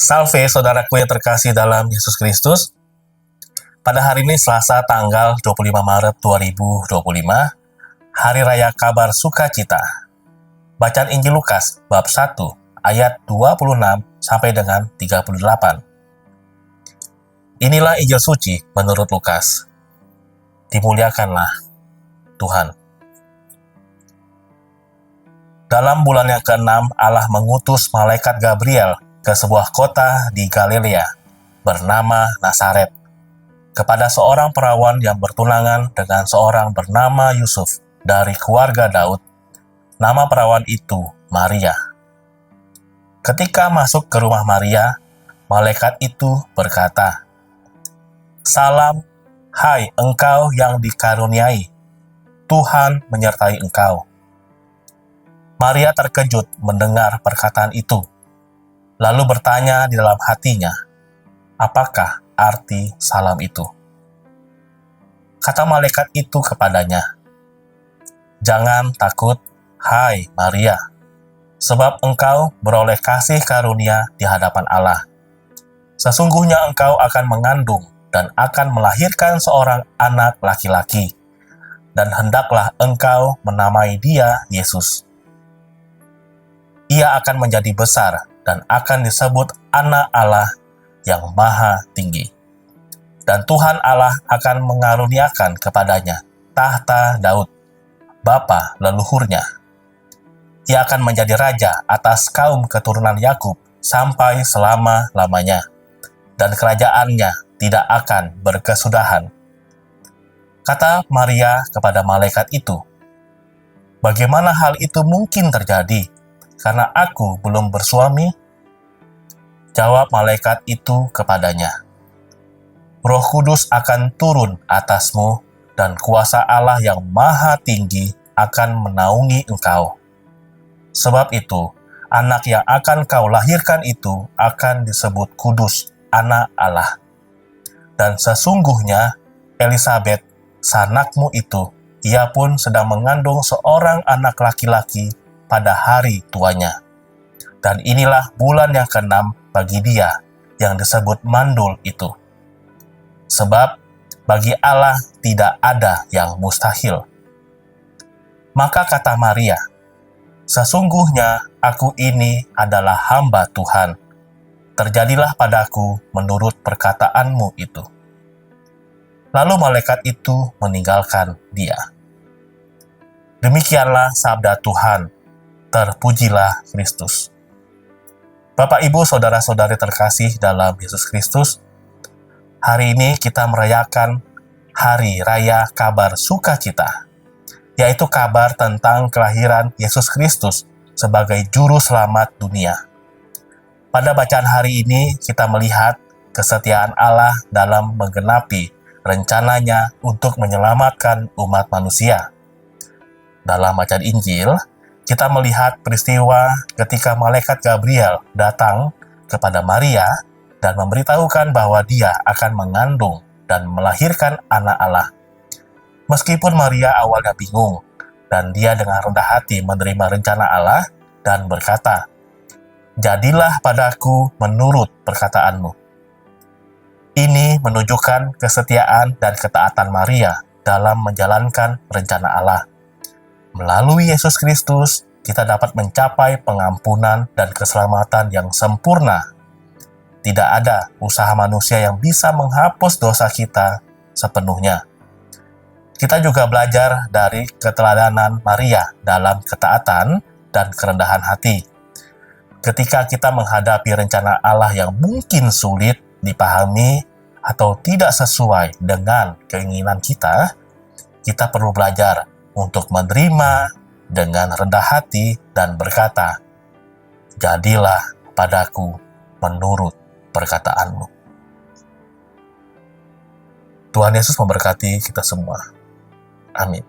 Salve saudaraku yang terkasih dalam Yesus Kristus. Pada hari ini Selasa tanggal 25 Maret 2025, Hari Raya Kabar Sukacita. Bacaan Injil Lukas bab 1 ayat 26 sampai dengan 38. Inilah Injil suci menurut Lukas. Dimuliakanlah Tuhan. Dalam bulan yang ke-6, Allah mengutus malaikat Gabriel ke sebuah kota di Galilea bernama Nazaret kepada seorang perawan yang bertunangan dengan seorang bernama Yusuf dari keluarga Daud. Nama perawan itu Maria. Ketika masuk ke rumah Maria, malaikat itu berkata, "Salam, hai engkau yang dikaruniai, Tuhan menyertai engkau." Maria terkejut mendengar perkataan itu, lalu bertanya di dalam hatinya, apakah arti salam itu? Kata malaikat itu kepadanya, "Jangan takut, hai Maria, sebab engkau beroleh kasih karunia di hadapan Allah. Sesungguhnya engkau akan mengandung dan akan melahirkan seorang anak laki-laki, dan hendaklah engkau menamai dia Yesus. Ia akan menjadi besar dan akan disebut Anak Allah yang Maha Tinggi. Dan Tuhan Allah akan mengaruniakan kepadanya tahta Daud, bapa leluhurnya. Ia akan menjadi raja atas kaum keturunan Yakub sampai selama-lamanya, dan kerajaannya tidak akan berkesudahan." Kata Maria kepada malaikat itu, "Bagaimana hal itu mungkin terjadi, karena aku belum bersuami?" Jawab malaikat itu kepadanya, "Roh Kudus akan turun atasmu, dan kuasa Allah yang Maha Tinggi akan menaungi engkau. Sebab itu, anak yang akan kau lahirkan itu akan disebut kudus, Anak Allah. Dan sesungguhnya, Elisabet, sanakmu itu, ia pun sedang mengandung seorang anak laki-laki pada hari tuanya. Dan inilah bulan yang ke-6 bagi dia yang disebut mandul itu. Sebab bagi Allah tidak ada yang mustahil." Maka kata Maria, "Sesungguhnya aku ini adalah hamba Tuhan. Terjadilah padaku menurut perkataanmu itu." Lalu malaikat itu meninggalkan dia. Demikianlah sabda Tuhan. Terpujilah Kristus. Bapak, Ibu, saudara-saudari terkasih dalam Yesus Kristus, hari ini kita merayakan Hari Raya Kabar Sukacita, yaitu kabar tentang kelahiran Yesus Kristus sebagai Juru Selamat dunia. Pada bacaan hari ini, kita melihat kesetiaan Allah dalam menggenapi rencananya untuk menyelamatkan umat manusia. Dalam bacaan Injil, kita melihat peristiwa ketika malaikat Gabriel datang kepada Maria dan memberitahukan bahwa dia akan mengandung dan melahirkan anak Allah. Meskipun Maria awalnya bingung, dan dia dengan rendah hati menerima rencana Allah dan berkata, "Jadilah padaku menurut perkataanmu." Ini menunjukkan kesetiaan dan ketaatan Maria dalam menjalankan rencana Allah. Melalui Yesus Kristus, kita dapat mencapai pengampunan dan keselamatan yang sempurna. Tidak ada usaha manusia yang bisa menghapus dosa kita sepenuhnya. Kita juga belajar dari keteladanan Maria dalam ketaatan dan kerendahan hati. Ketika kita menghadapi rencana Allah yang mungkin sulit dipahami atau tidak sesuai dengan keinginan kita perlu belajar untuk menerima dengan rendah hati dan berkata, "Jadilah padaku menurut perkataanmu." Tuhan Yesus memberkati kita semua. Amin.